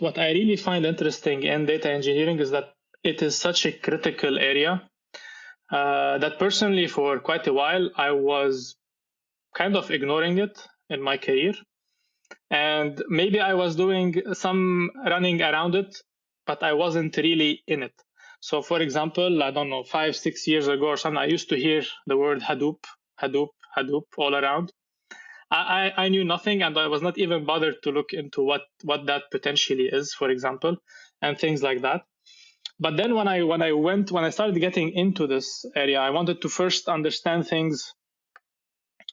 what I really find interesting in data engineering is that it is such a critical area that personally for quite a while I was kind of ignoring it in my career. And maybe I was doing some running around it, but I wasn't really in it. So for example, I don't know, 5-6 years ago or something, I used to hear the word Hadoop all around. I knew nothing, and I was not even bothered to look into what that potentially is, for example, and things like that. But then when I started getting into this area, I wanted to first understand things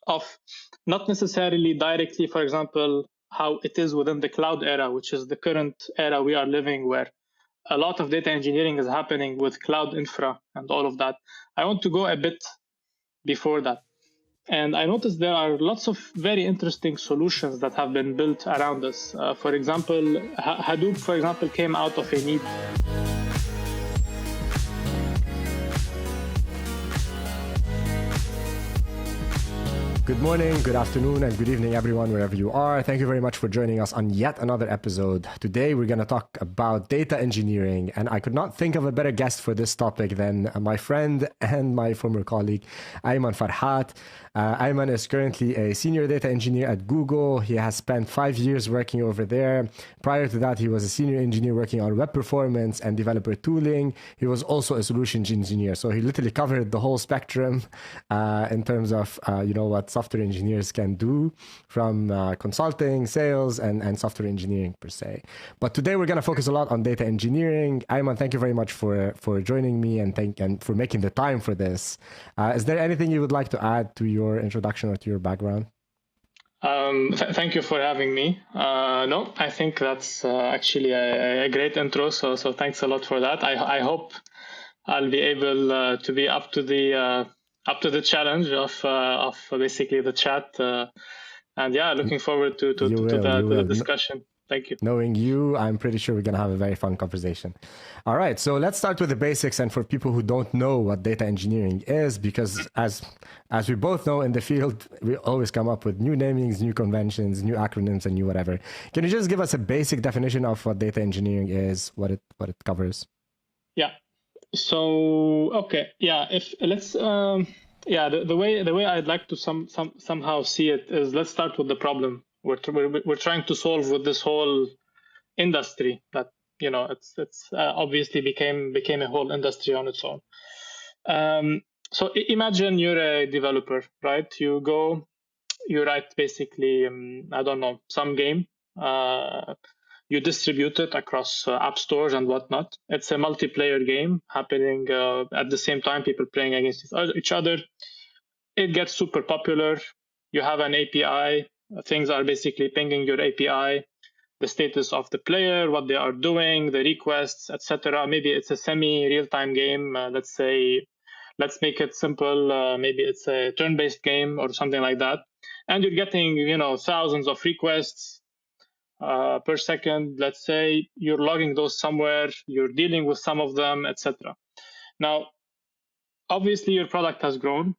of not necessarily directly, for example, how it is within the cloud era, which is the current era we are living, where a lot of data engineering is happening with cloud infra and all of that. I want to go a bit before that. And I noticed there are lots of very interesting solutions that have been built around us. For example, Hadoop, for example, came out of a need. Good morning, good afternoon, and good evening, everyone, wherever you are. Thank you very much for joining us on yet another episode. Today, we're going to talk about data engineering, and I could not think of a better guest for this topic than my friend and my former colleague, Ayman Farhat. Ayman is currently a senior data engineer at Google. He has spent 5 years working over there. Prior to that, he was a senior engineer working on web performance and developer tooling. He was also a solutions engineer. So he literally covered the whole spectrum in terms of, what software engineers can do from consulting, sales, and software engineering per se. But today we're going to focus a lot on data engineering. Ayman, thank you very much for joining me and for making the time for this. Is there anything you would like to add to your introduction or to your background? Thank you for having me. No, I think that's actually a great intro. So thanks a lot for that. I hope I'll be able to be up to the challenge of basically the chat. And yeah, looking forward to the discussion. Thank you. Knowing you, I'm pretty sure we're going to have a very fun conversation. All right, so let's start with the basics. And for people who don't know what data engineering is, because as we both know in the field, we always come up with new namings, new conventions, new acronyms, and new whatever. Can you just give us a basic definition of what data engineering is, what it covers? Yeah. So okay, yeah. The way I'd like to somehow see it is, let's start with the problem we're trying to solve with this whole industry that it's obviously became a whole industry on its own. So imagine you're a developer, right? You write basically I don't know, some game. You distribute it across app stores and whatnot. It's a multiplayer game happening at the same time, people playing against each other. It gets super popular. You have an API. Things are basically pinging your API, the status of the player, what they are doing, the requests, etc. Maybe it's a semi-real-time game. Let's make it simple. Maybe it's a turn-based game or something like that. And you're getting, thousands of requests per second. Let's say you're logging those somewhere, you're dealing with some of them, etc. Now, obviously, your product has grown.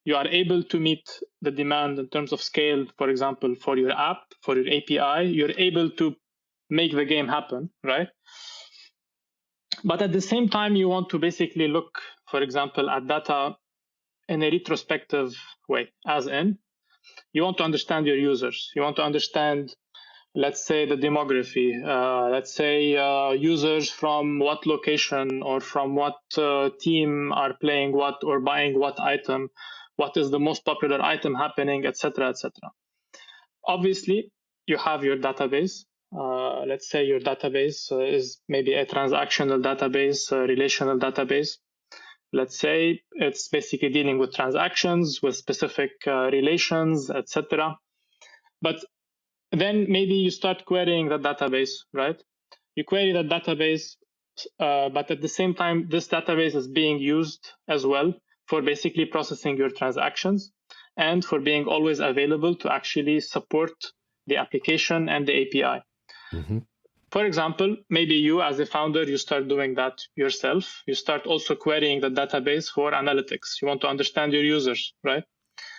You are able to meet the demand in terms of scale, for example, for your app, for your API. You're able to make the game happen, right? But at the same time, you want to basically look, for example, at data in a retrospective way, as in, you want to understand your users. You want to understand, let's say, the demography. Let's say users from what location or from what team are playing what or buying what item, what is the most popular item happening, etc., etc. Obviously, you have your database. Let's say your database is maybe a transactional database, a relational database. Let's say it's basically dealing with transactions, with specific relations, etc. But then maybe you start querying the database, right? You query the database, but at the same time, this database is being used as well for basically processing your transactions and for being always available to actually support the application and the API. Mm-hmm. For example, maybe you as a founder, you start doing that yourself. You start also querying the database for analytics. You want to understand your users, right?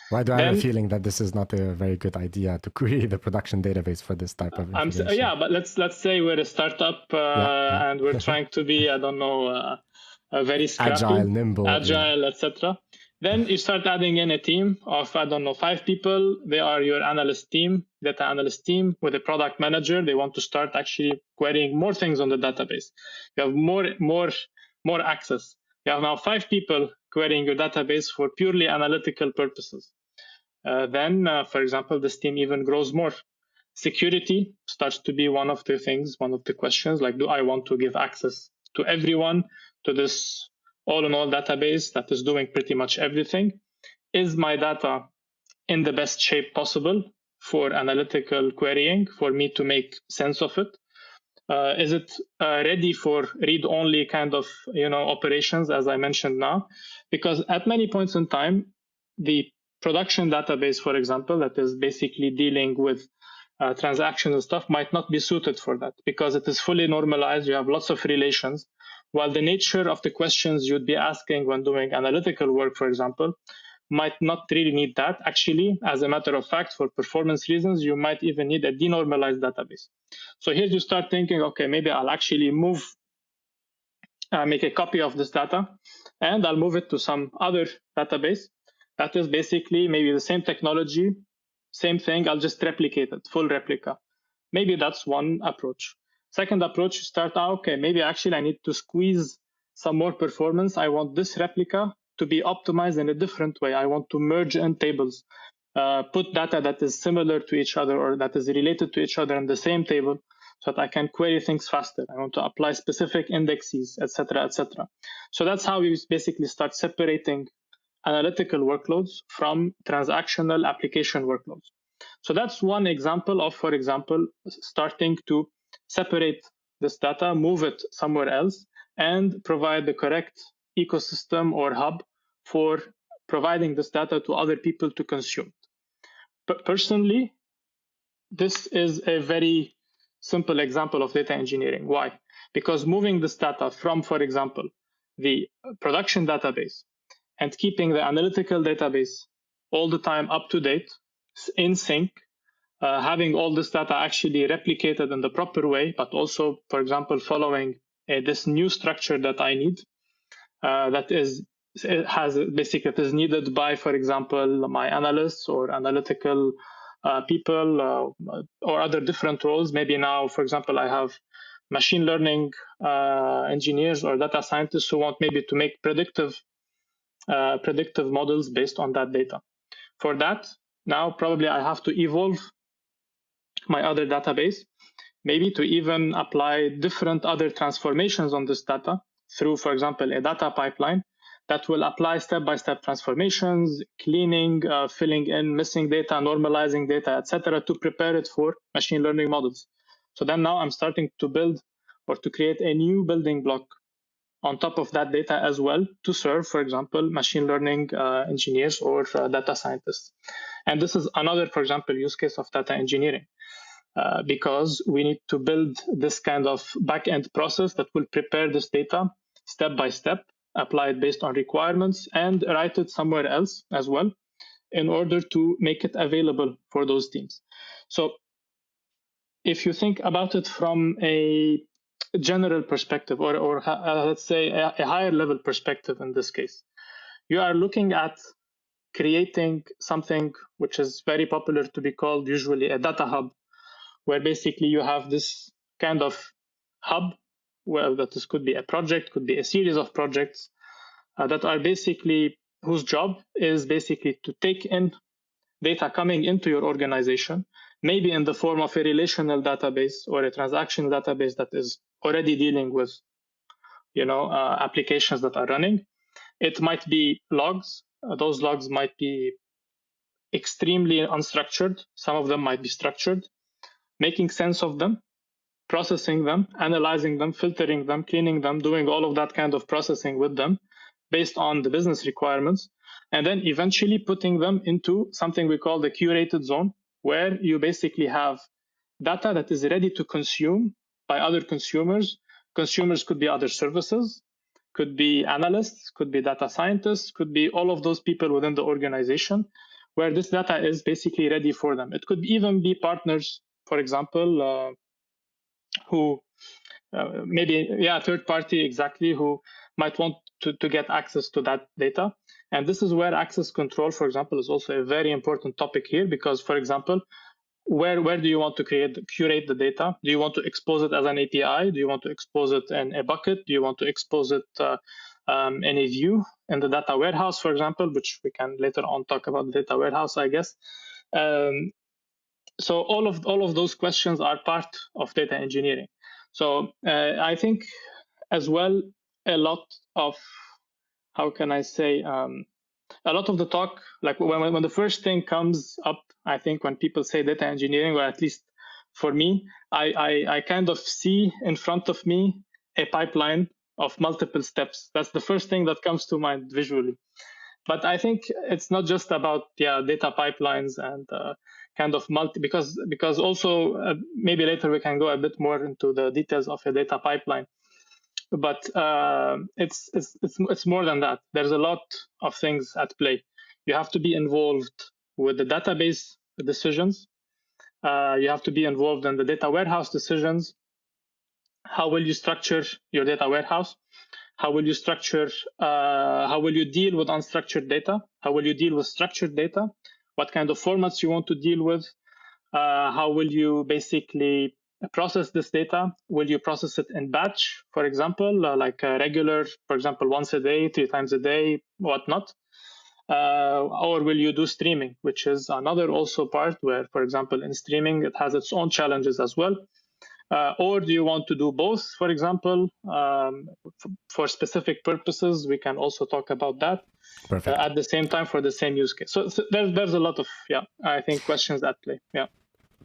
Why do I have a feeling that this is not a very good idea to query the production database for this type of information? Yeah, but let's say we're a startup and we're trying to be, I don't know, very scrappy, agile, nimble, etc. Then you start adding in a team of, I don't know, 5 people. They are your analyst team, data analyst team with a product manager. They want to start actually querying more things on the database. You have more access. You have now 5 people querying your database for purely analytical purposes. Then, for example, this team even grows more. Security starts to be one of the things, one of the questions, like, do I want to give access to everyone to this all-in-all database that is doing pretty much everything? Is my data in the best shape possible for analytical querying, for me to make sense of it? Is it ready for read-only kind of operations, as I mentioned now? Because at many points in time, the production database, for example, that is basically dealing with transactions and stuff, might not be suited for that because it is fully normalized. You have lots of relations, while the nature of the questions you'd be asking when doing analytical work, for example, might not really need that. Actually, as a matter of fact, for performance reasons, you might even need a denormalized database. So here you start thinking, okay, maybe I'll actually make a copy of this data, and I'll move it to some other database that is basically maybe the same technology, same thing, I'll just replicate it, full replica. Maybe that's one approach. Second approach, you start, okay, maybe actually I need to squeeze some more performance. I want this replica to be optimized in a different way. I want to merge in tables, put data that is similar to each other or that is related to each other in the same table so that I can query things faster. I want to apply specific indexes, etc., etc. So that's how we basically start separating analytical workloads from transactional application workloads. So that's one example of, for example, starting to separate this data, move it somewhere else, and provide the correct ecosystem or hub for providing this data to other people to consume. But personally, this is a very simple example of data engineering. Why? Because moving this data from, for example, the production database and keeping the analytical database all the time up to date, in sync, having all this data actually replicated in the proper way, but also, for example, following this new structure that I need, that is needed by, for example, my analysts or analytical people or other different roles. Maybe now, for example, I have machine learning engineers or data scientists who want maybe to make predictive models based on that data. For that, now probably I have to evolve my other database, maybe to even apply different other transformations on this data through, for example, a data pipeline that will apply step-by-step transformations, cleaning, filling in missing data, normalizing data, etc., to prepare it for machine learning models. So then now I'm starting to build or to create a new building block on top of that data as well to serve, for example, machine learning engineers or data scientists. And this is another, for example, use case of data engineering. Because we need to build this kind of back-end process that will prepare this data step by step, apply it based on requirements, and write it somewhere else as well in order to make it available for those teams. So if you think about it from a general perspective, or let's say a higher level perspective in this case, you are looking at creating something which is very popular to be called usually a data hub, where basically you have this kind of hub, well, that this could be a project, could be a series of projects that are basically, whose job is basically to take in data coming into your organization, maybe in the form of a relational database or a transactional database that is already dealing with, applications that are running. It might be logs. Those logs might be extremely unstructured. Some of them might be structured. Making sense of them, processing them, analyzing them, filtering them, cleaning them, doing all of that kind of processing with them based on the business requirements, and then eventually putting them into something we call the curated zone, where you basically have data that is ready to consume by other consumers. Consumers could be other services, could be analysts, could be data scientists, could be all of those people within the organization, where this data is basically ready for them. It could even be partners, for example, who third party exactly, who might want to get access to that data. And this is where access control, for example, is also a very important topic here, because, for example, where do you want to curate the data? Do you want to expose it as an API? Do you want to expose it in a bucket? Do you want to expose it in a view in the data warehouse, for example, which we can later on talk about the data warehouse, I guess. So all of those questions are part of data engineering. So I think as well, a lot of, how can I say, a lot of the talk, like when the first thing comes up, I think when people say data engineering, or at least for me, I kind of see in front of me a pipeline of multiple steps. That's the first thing that comes to mind visually. But I think it's not just about data pipelines and kind of because also maybe later we can go a bit more into the details of a data pipeline. But it's more than that. There's a lot of things at play. You have to be involved with the database decisions. You have to be involved in the data warehouse decisions. How will you structure your data warehouse? How will you structure, how will you deal with unstructured data? How will you deal with structured data? What kind of formats you want to deal with? How will you basically process this data? Will you process it in batch, for example, like a regular, for example, once a day, 3 times a day, whatnot? Or will you do streaming, which is another also part where, for example, in streaming, it has its own challenges as well. Or do you want to do both, for example, for specific purposes? We can also talk about that. Perfect. At the same time for the same use case. So there's a lot of, I think, questions at play. Yeah.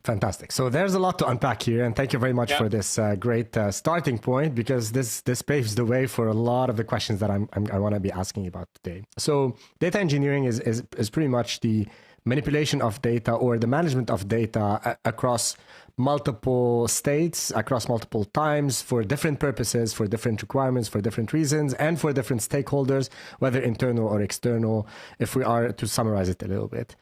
Fantastic. So there's a lot to unpack here, and thank you very much for this great starting point, because this paves the way for a lot of the questions that I want to be asking about today. So data engineering is pretty much the manipulation of data or the management of data across multiple states, across multiple times, for different purposes, for different requirements, for different reasons, and for different stakeholders, whether internal or external, if we are to summarize it a little bit.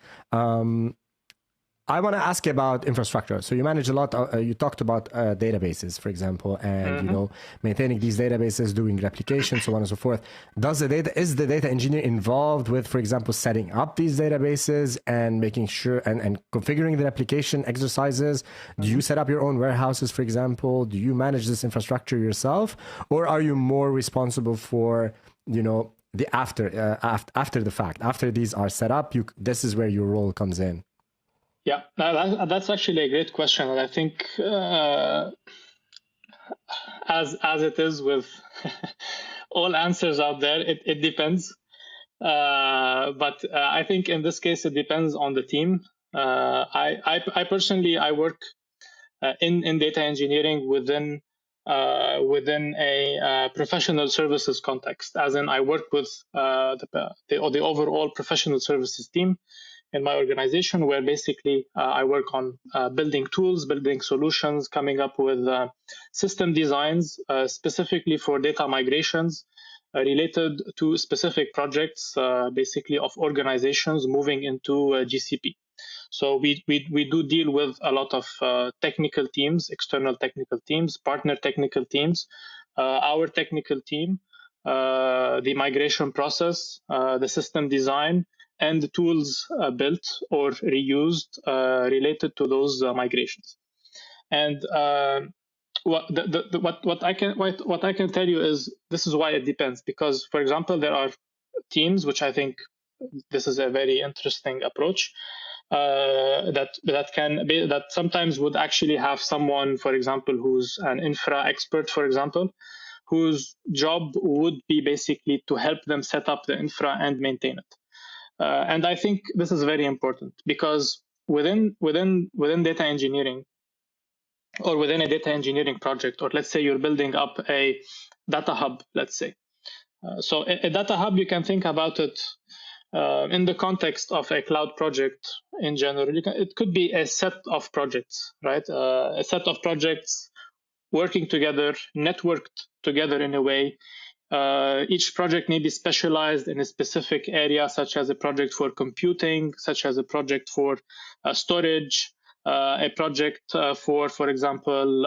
I want to ask about infrastructure. So you manage a lot. You talked about databases, for example, and maintaining these databases, doing replication, so on and so forth. Is the data engineer involved with, for example, setting up these databases and making sure and configuring the replication exercises? Do you set up your own warehouses, for example? Do you manage this infrastructure yourself, or are you more responsible for the after the fact? After these are set up, this is where your role comes in. Yeah, that's actually a great question, and I think as it is with all answers out there, it depends. But I think in this case, it depends on the team. I personally work in data engineering within a professional services context, as in I work with the overall professional services team in my organization, where basically I work on building tools, building solutions, coming up with system designs specifically for data migrations related to specific projects, basically of organizations moving into GCP. So we do deal with a lot of technical teams, external technical teams, partner technical teams, our technical team, the migration process, the system design, and the tools built or reused related to those migrations. And what I can tell you is this is why it depends, because, for example, there are teams, which I think this is a very interesting approach, that sometimes would actually have someone, for example, who's an infra expert, for example, whose job would be basically to help them set up the infra and maintain it. And I think this is very important, because within data engineering, or within a data engineering project, or let's say you're building up a data hub, let's say. So a data hub, you can think about it in the context of a cloud project in general. It could be a set of projects, right? A set of projects working together, networked together in a way, Each project may be specialized in a specific area, such as a project for computing, such as a project for storage, a project for example,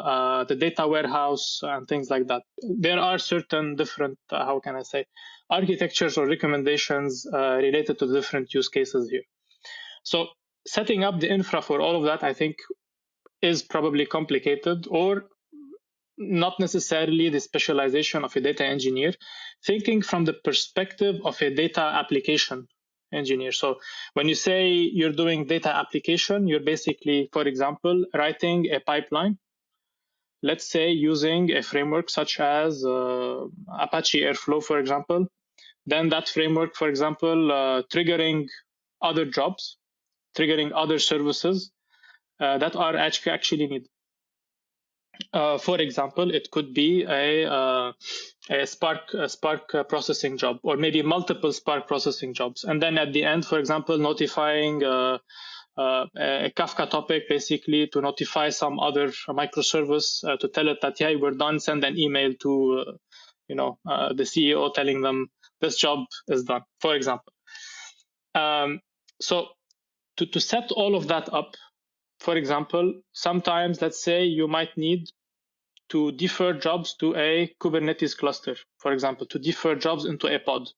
the data warehouse and things like that. There are certain different, how can I say, architectures or recommendations related to different use cases here. So setting up the infra for all of that, I think, is probably complicated, or not necessarily the specialization of a data engineer, thinking from the perspective of a data application engineer. So when you say you're doing data application, you're basically, for example, writing a pipeline, let's say using a framework such as Apache Airflow, for example. Then that framework, for example, triggering other jobs, triggering other services that are actually needed. For example, it could be a Spark processing job, or maybe multiple Spark processing jobs. And then at the end, for example, notifying a Kafka topic, basically to notify some other microservice to tell it that, yeah, we're done, send an email to the CEO telling them this job is done, for example. So to set all of that up, for example, sometimes, let's say, you might need to defer jobs to a Kubernetes cluster, for example, to defer jobs into a pod.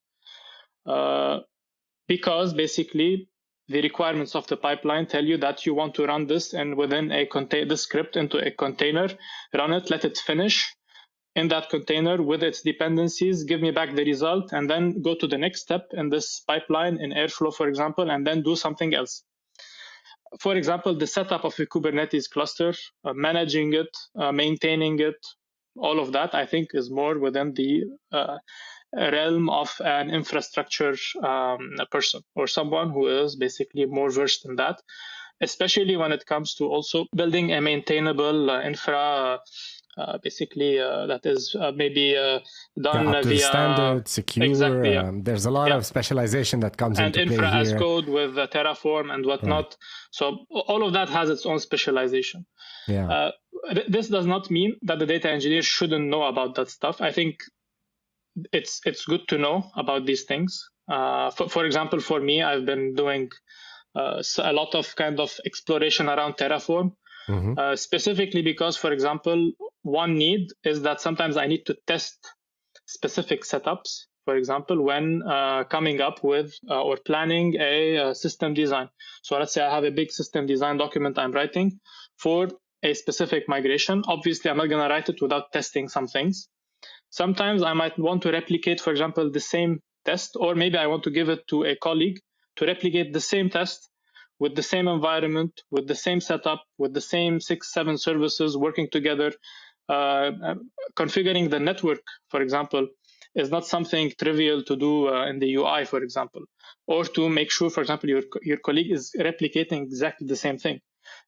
Because basically the requirements of the pipeline tell you that you want to run this and within the script into a container, run it, let it finish in that container with its dependencies, give me back the result, and then go to the next step in this pipeline in Airflow, for example, and then do something else. For example, the setup of a Kubernetes cluster, managing it, maintaining it, all of that, I think, is more within the realm of an infrastructure person, or someone who is basically more versed in that, especially when it comes to also building a maintainable infra, basically that is maybe done up to via the standard, secure. Exactly, yeah. There's a lot of specialization that comes and into play infra as here. code with Terraform and whatnot. So all of that has its own specialization. Yeah. This does not mean that the data engineer shouldn't know about that stuff. I think it's good to know about these things. For example, for me, I've been doing a lot of kind of exploration around Terraform, specifically because, for example, one need is that sometimes I need to test specific setups, for example, when coming up with or planning a system design. So let's say I have a big system design document I'm writing for a specific migration. Obviously, I'm not going to write it without testing some things. Sometimes I might want to replicate, for example, the same test, or maybe I want to give it to a colleague to replicate the same test with the same environment, with the same setup, with the same 6-7 services working together. Configuring the network, for example, is not something trivial to do in the UI, for example, or to make sure, for example, your colleague is replicating exactly the same thing.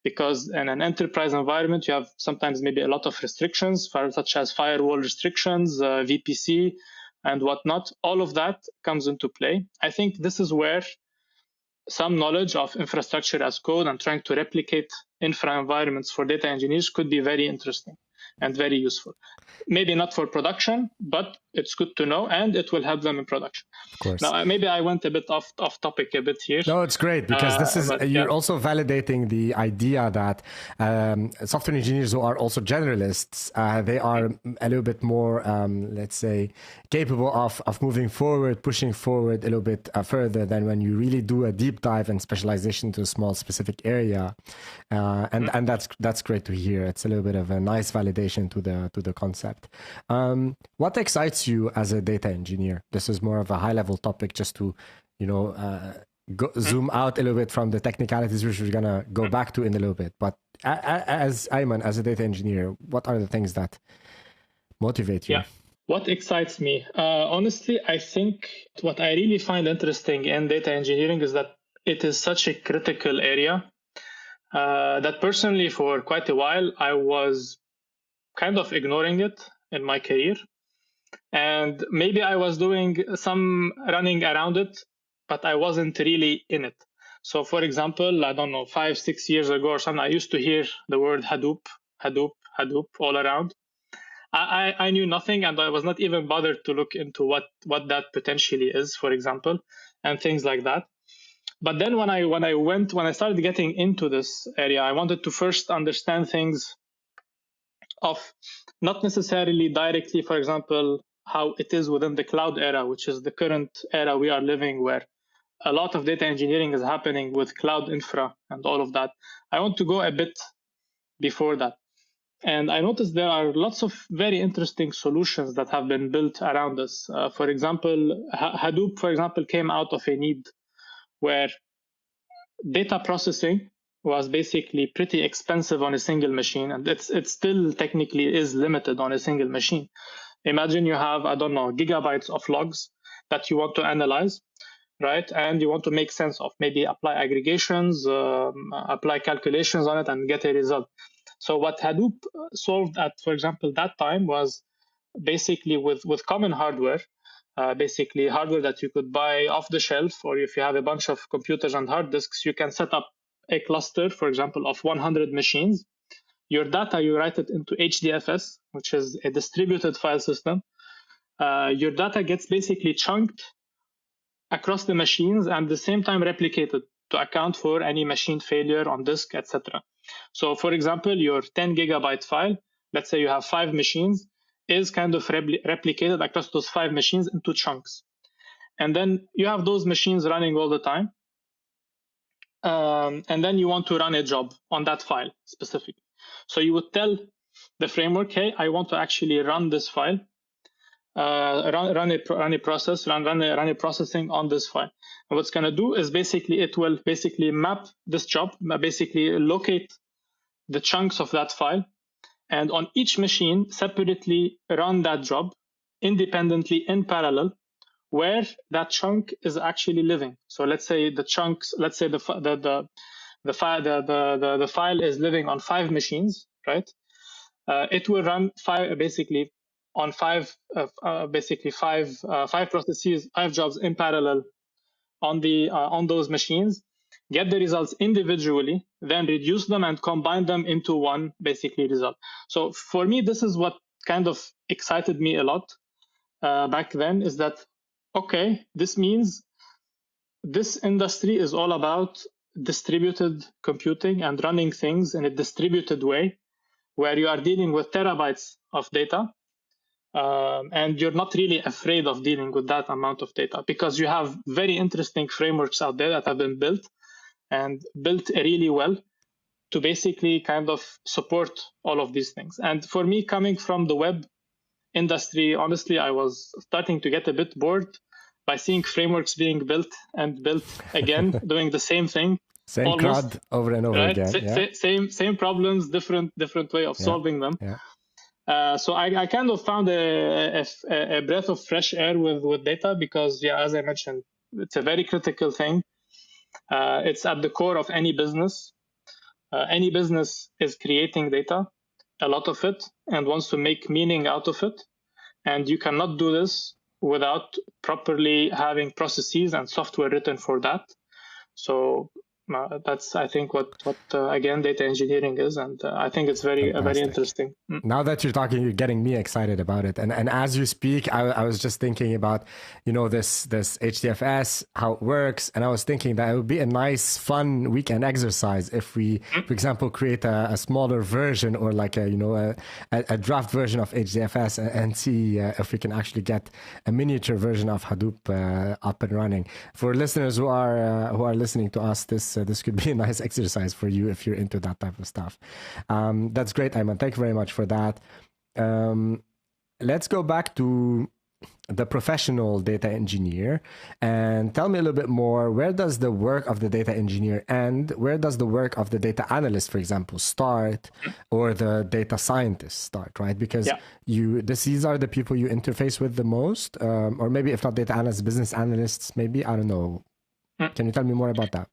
Because in an enterprise environment, you have sometimes maybe a lot of restrictions, such as firewall restrictions, VPC, and whatnot. All of that comes into play. I think this is where some knowledge of infrastructure as code and trying to replicate infra environments for data engineers could be very interesting and very useful. Maybe not for production, but it's good to know, and it will help them in production. Of course. Now, maybe I went a bit off topic a bit here. No, it's great because this is you're also validating the idea that software engineers who are also generalists, they are a little bit more, let's say, capable of moving forward, pushing forward a little bit further than when you really do a deep dive and specialization to a small specific area, and that's great to hear. It's a little bit of a nice validation to the concept. What excites you as a data engineer? This is more of a high level topic, just to zoom out a little bit from the technicalities, which we're gonna go back to in a little bit. But as Ayman, as a data engineer, what are the things that motivate you? Yeah. What excites me? Honestly, I think what I really find interesting in data engineering is that it is such a critical area that personally for quite a while I was kind of ignoring it in my career. And maybe I was doing some running around it, but I wasn't really in it. So for example, I don't know, 5-6 years ago or something, I used to hear the word Hadoop all around. I knew nothing, and I was not even bothered to look into what that potentially is, for example, and things like that. But then when I started getting into this area, I wanted to first understand things of not necessarily directly, for example, how it is within the cloud era, which is the current era we are living, where a lot of data engineering is happening with cloud infra and all of that. I want to go a bit before that. And I noticed there are lots of very interesting solutions that have been built around this. For example, Hadoop, for example, came out of a need where data processing was basically pretty expensive on a single machine, and it still technically is limited on a single machine. Imagine you have, I don't know, gigabytes of logs that you want to analyze, right? And you want to make sense of, maybe apply aggregations, apply calculations on it, and get a result. So what Hadoop solved at, for example, that time was basically with common hardware, basically hardware that you could buy off the shelf, or if you have a bunch of computers and hard disks, you can set up a cluster, for example, of 100 machines. Your data, you write it into HDFS, which is a distributed file system. Your data gets basically chunked across the machines and at the same time replicated to account for any machine failure on disk, etc. So, for example, your 10 gigabyte file, let's say you have 5 machines, is kind of replicated across those 5 machines into chunks. And then you have those machines running all the time. And then you want to run a job on that file specifically. So you would tell the framework, hey, I want to actually run this file, run a processing on this file. And what's going to do is basically it will basically map this job, basically locate the chunks of that file, and on each machine separately run that job independently in parallel where that chunk is actually living. So let's say the chunks, let's say the file is living on 5 machines, right? It will run basically on five processes, 5 jobs in parallel on those machines, get the results individually, then reduce them and combine them into one basically result. So for me, this is what kind of excited me a lot back then, is that, okay, this means this industry is all about distributed computing and running things in a distributed way, where you are dealing with terabytes of data, and you're not really afraid of dealing with that amount of data, because you have very interesting frameworks out there that have been built and built really well to basically kind of support all of these things. And for me, coming from the web industry, honestly, I was starting to get a bit bored by seeing frameworks being built and built again, doing the same thing. Same almost, crowd over and over right? again. Same problems, different way of solving them. So I kind of found a breath of fresh air with data, because, yeah, as I mentioned, it's a very critical thing. It's at the core of any business. Any business is creating data, a lot of it, and wants to make meaning out of it. And you cannot do this without properly having processes and software written for that. So that's, I think, what again, data engineering is, and I think it's very interesting. Now that you're talking, you're getting me excited about it. And as you speak, I was just thinking about, this HDFS, how it works, and I was thinking that it would be a nice, fun weekend exercise if we, for example, create a smaller version, or like a draft version of HDFS, and see if we can actually get a miniature version of Hadoop up and running. For listeners who are listening to us, this could be a nice exercise for you if you're into that type of stuff. That's great, Ayman. Thank you very much for that. Let's go back to the professional data engineer and tell me a little bit more. Where does the work of the data engineer end? Where does the work of the data analyst, for example, start, or the data scientist start, right? Because these are the people you interface with the most, or maybe if not data analysts, business analysts, maybe, I don't know. Can you tell me more about that?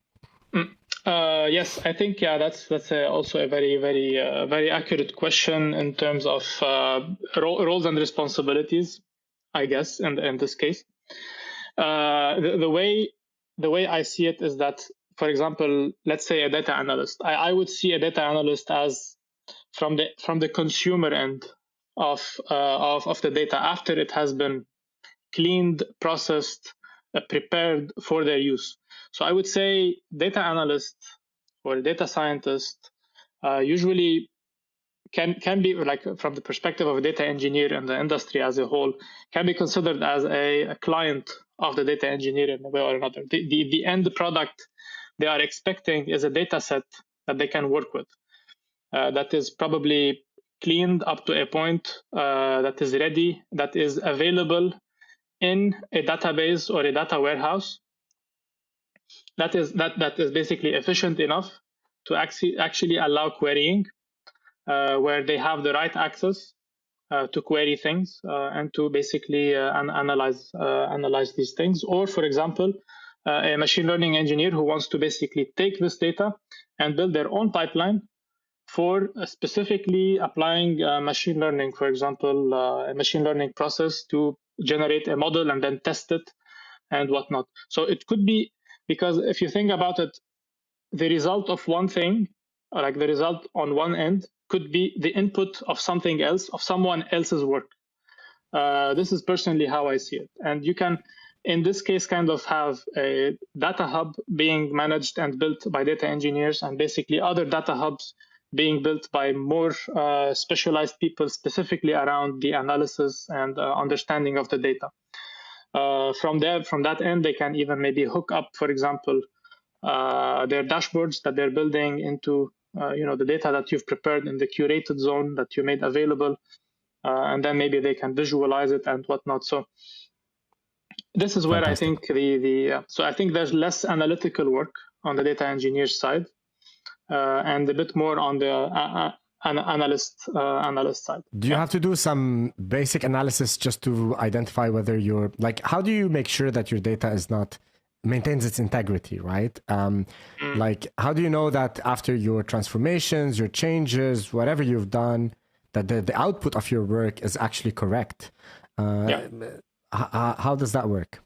Yes, I think, that's also a very, very, very accurate question in terms of roles and responsibilities, I guess, in this case. The way I see it is that, for example, let's say a data analyst. I would see a data analyst as from the consumer end of the data after it has been cleaned, processed, prepared for their use. So I would say data analyst or data scientist usually can be, like, from the perspective of a data engineer in the industry as a whole, can be considered as a client of the data engineer in a way or another. The end product they are expecting is a data set that they can work with, that is probably cleaned up to a point, that is ready, that is available in a database or a data warehouse, that is basically efficient enough to actually allow querying, where they have the right access to query things and to basically analyze these things. Or, for example, a machine learning engineer who wants to basically take this data and build their own pipeline for specifically applying machine learning, for example, a machine learning process to generate a model and then test it and whatnot. So it could be, because if you think about it, the result of one thing, like the result on one end, could be the input of something else, of someone else's work. This is personally how I see it. And you can, in this case, kind of have a data hub being managed and built by data engineers, and basically other data hubs being built by more specialized people specifically around the analysis and understanding of the data. From that end, they can even maybe hook up, for example, their dashboards that they're building into the data that you've prepared in the curated zone that you made available, and then maybe they can visualize it and whatnot. So this is where Fantastic. I think so I think there's less analytical work on the data engineer side, and a bit more on the analyst side. Do you have to do some basic analysis just to identify whether you're, like, how do you make sure that your data is not maintains its integrity, right? Like, how do you know that after your transformations, your changes, whatever you've done, that the output of your work is actually correct? How does that work?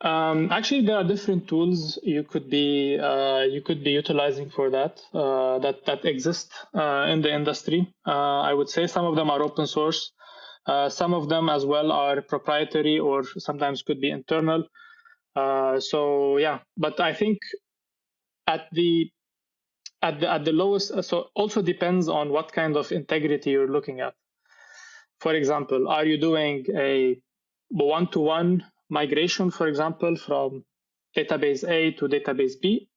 Actually, there are different tools you could be utilizing for that that exist in the industry. I would say some of them are open source. Some of them as well are proprietary or sometimes could be internal. So yeah, but I think at the lowest, so also depends on what kind of integrity you're looking at. For example, are you doing a one-to-one migration, for example, from database A to database B?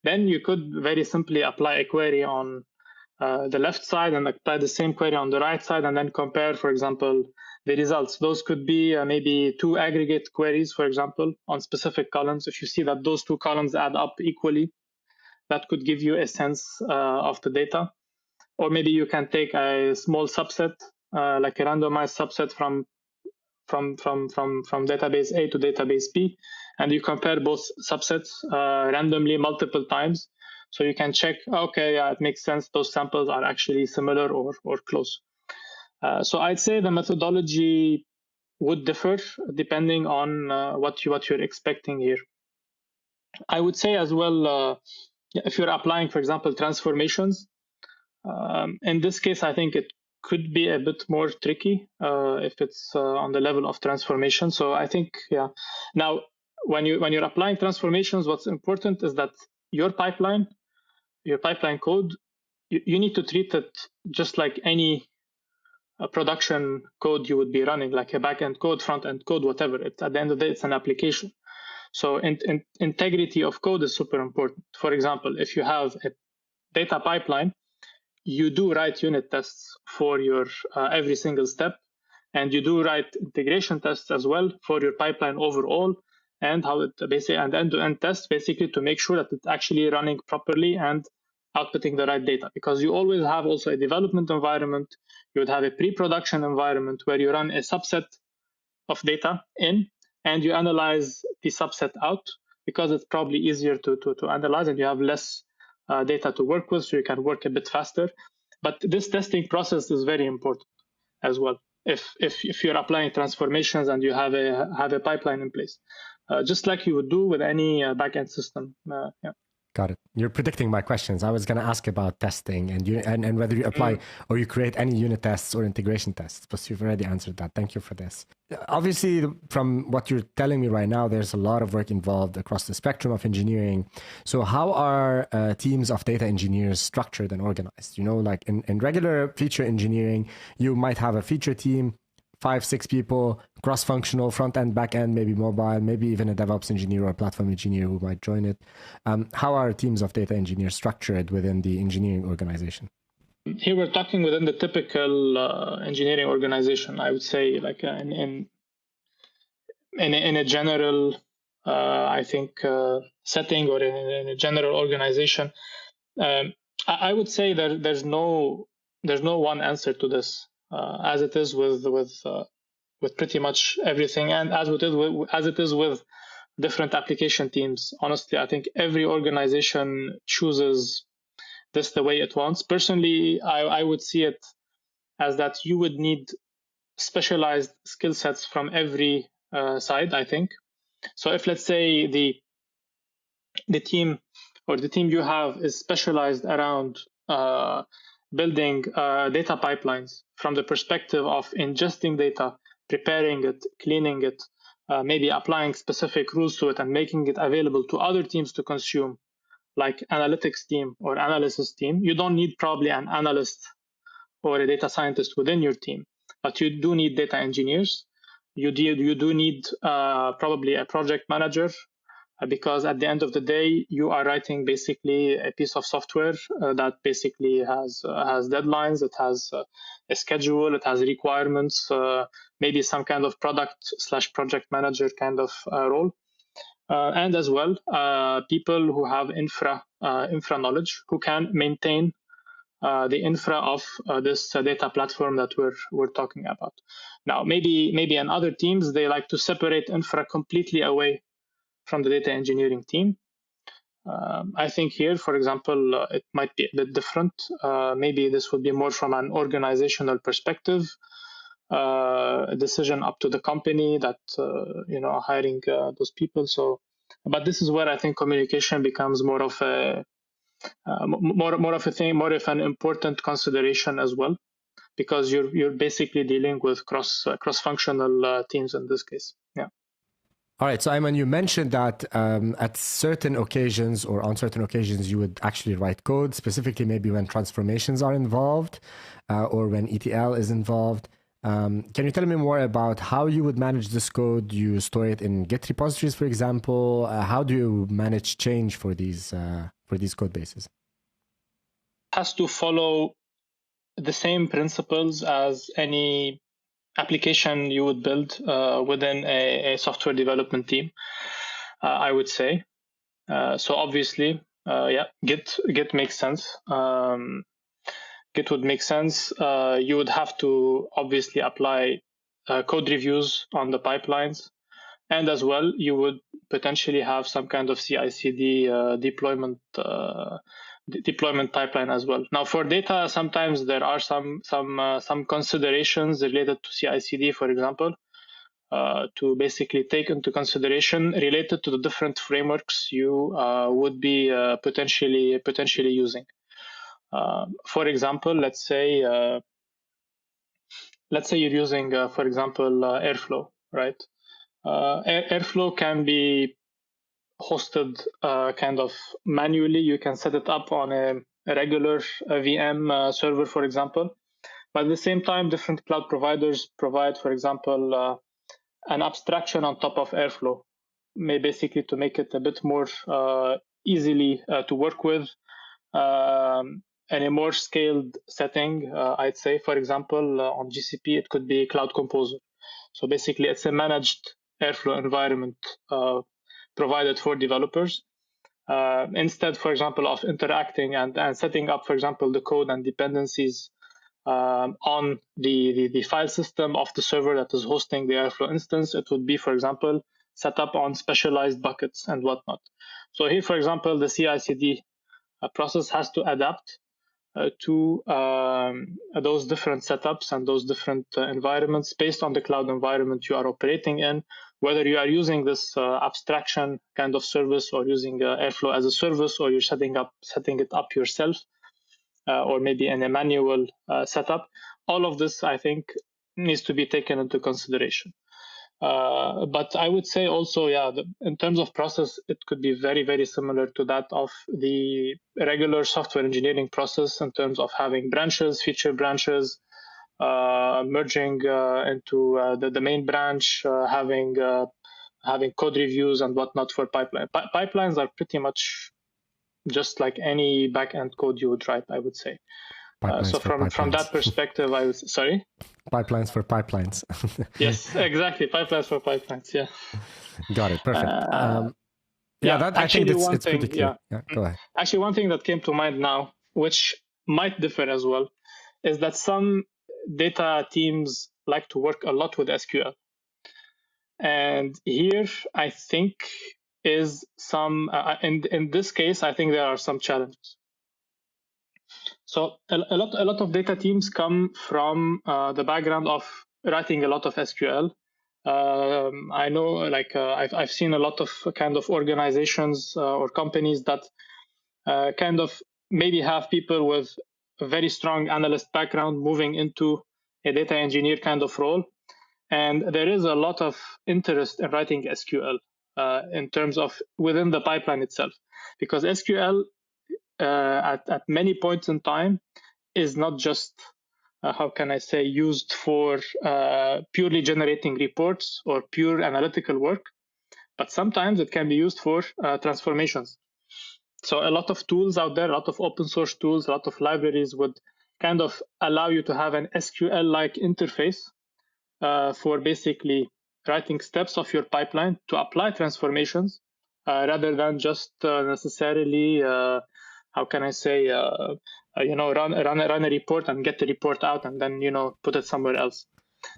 Then you could very simply apply a query on the left side and apply the same query on the right side, and then compare, for example, the results. Those could be maybe two aggregate queries, for example, on specific columns. If you see that those two columns add up equally, that could give you a sense of the data. Or maybe you can take a small subset, like a randomized subset from database A to database B, and you compare both subsets randomly multiple times. So you can check, okay, yeah, it makes sense. Those samples are actually similar or close. So I'd say the methodology would differ depending on what you're expecting here. I would say as well, if you're applying, for example, transformations, in this case, I think it could be a bit more tricky if it's on the level of transformation. So I think, yeah. Now, when you're applying transformations, what's important is that your pipeline code, you need to treat it just like any production code you would be running, like a backend code, front end code, whatever. At the end of the day, it's an application. So integrity of code is super important. For example, if you have a data pipeline, you do write unit tests for your every single step, and you do write integration tests as well for your pipeline overall, and how it basically, and end-to-end tests basically to make sure that it's actually running properly and outputting the right data. Because you always have also a development environment, you would have a pre-production environment where you run a subset of data in, and you analyze the subset out, because it's probably easier to analyze, and you have less data to work with, so you can work a bit faster. But this testing process is very important as well. If you're applying transformations and you have a pipeline in place, just like you would do with any backend system. Yeah. Got it. You're predicting my questions. I was going to ask about testing and whether you apply or you create any unit tests or integration tests, but you've already answered that. Thank you for this. Obviously, from what you're telling me right now, there's a lot of work involved across the spectrum of engineering. So how are teams of data engineers structured and organized? You know, like in regular feature engineering, you might have a feature team, 5-6 people, cross-functional, front-end, back-end, maybe mobile, maybe even a DevOps engineer or a platform engineer who might join it. How are teams of data engineers structured within the engineering organization? Here we're talking within the typical engineering organization, I would say, like in a general, I think, setting or in a general organization. I would say that there's no one answer to this, as it is with pretty much everything, and as it is with different application teams. Honestly, I think every organization chooses this the way it wants. Personally, I would see it as that you would need specialized skill sets from every side, I think. So if, let's say, the team you have is specialized around building data pipelines from the perspective of ingesting data, preparing it, cleaning it, maybe applying specific rules to it and making it available to other teams to consume, like analytics team or analysis team. You don't need probably an analyst or a data scientist within your team, but you do need data engineers. You do need probably a project manager, because at the end of the day, you are writing basically a piece of software that basically has deadlines, it has a schedule, it has requirements, maybe some kind of product/project manager kind of role. And as well, people who have infra knowledge, who can maintain the infra of this data platform that we're talking about. Now, maybe in other teams, they like to separate infra completely away from the data engineering team. I think here, for example, it might be a bit different. Maybe this would be more from an organizational perspective, a decision up to the company that hiring those people. So, but this is where I think communication becomes more of a more of a thing, more of an important consideration as well, because you're basically dealing with cross functional teams in this case. Yeah. All right. So, Ayman, you mentioned that at certain occasions or on certain occasions, you would actually write code, specifically maybe when transformations are involved or when ETL is involved. Can you tell me more about how you would manage this code? Do you store it in Git repositories, for example? How do you manage change for these code bases? Has to follow the same principles as any application you would build within a software development team, I would say. So obviously, Git makes sense. Git would make sense. You would have to obviously apply code reviews on the pipelines, and as well, you would potentially have some kind of CI/CD deployment pipeline as well. Now, for data, sometimes there are some considerations related to CI/CD, for example, to basically take into consideration related to the different frameworks you would be potentially using. For example, let's say you're using, for example, Airflow, right? Airflow can be hosted kind of manually. You can set it up on a regular VM server, for example. But at the same time, different cloud providers provide, for example, an abstraction on top of Airflow, basically to make it a bit more easily to work with, in a more scaled setting. I'd say, for example, on GCP, it could be Cloud Composer. So basically, it's a managed Airflow environment provided for developers. Instead, for example, of interacting and setting up, for example, the code and dependencies on the file system of the server that is hosting the Airflow instance, it would be, for example, set up on specialized buckets and whatnot. So here, for example, the CI/CD process has to adapt to those different setups and those different environments based on the cloud environment you are operating in, whether you are using this abstraction kind of service or using Airflow as a service, or you're setting it up yourself, or maybe in a manual setup. All of this, I think, needs to be taken into consideration. But I would say also, in terms of process, it could be very, very similar to that of the regular software engineering process in terms of having branches, feature branches, merging into the main branch, having code reviews and whatnot for pipeline. Pipelines are pretty much just like any backend code you would write, I would say. So from that perspective, I was sorry. Pipelines for pipelines. Yes, exactly. Pipelines for pipelines. Yeah. Got it. Perfect. I think it's pretty clear. Yeah, go ahead. Actually, one thing that came to mind now, which might differ as well, is that some data teams like to work a lot with SQL. And here, I think, is some, in this case, I think there are some challenges. So a lot of data teams come from the background of writing a lot of SQL. I know, like I've seen a lot of kind of organizations or companies that kind of maybe have people with a very strong analyst background moving into a data engineer kind of role. And there is a lot of interest in writing SQL in terms of within the pipeline itself, because SQL at many points in time is not just how can I say used for purely generating reports or pure analytical work, but sometimes it can be used for transformations. So a lot of tools out there, a lot of open source tools, a lot of libraries would kind of allow you to have an SQL-like interface for basically writing steps of your pipeline to apply transformations rather than just necessarily, how can I say, run a report and get the report out and then, put it somewhere else.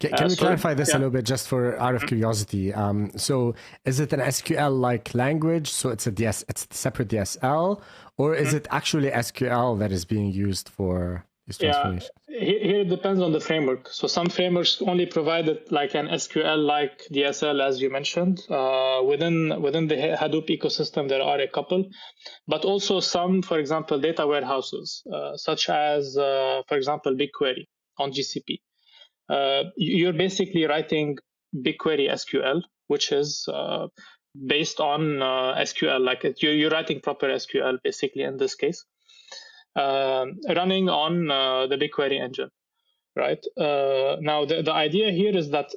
Can we clarify this a little bit just for out of curiosity? So is it an SQL-like language? So it's a separate DSL, or is it actually SQL that is being used for these transformations? Here it depends on the framework. So some frameworks only provide it like an SQL-like DSL, as you mentioned. Within the Hadoop ecosystem, there are a couple, but also some, for example, data warehouses, such as, for example, BigQuery on GCP. You're basically writing BigQuery SQL, which is based on SQL, like you're writing proper SQL basically in this case, running on the BigQuery engine, right? Now the idea here is that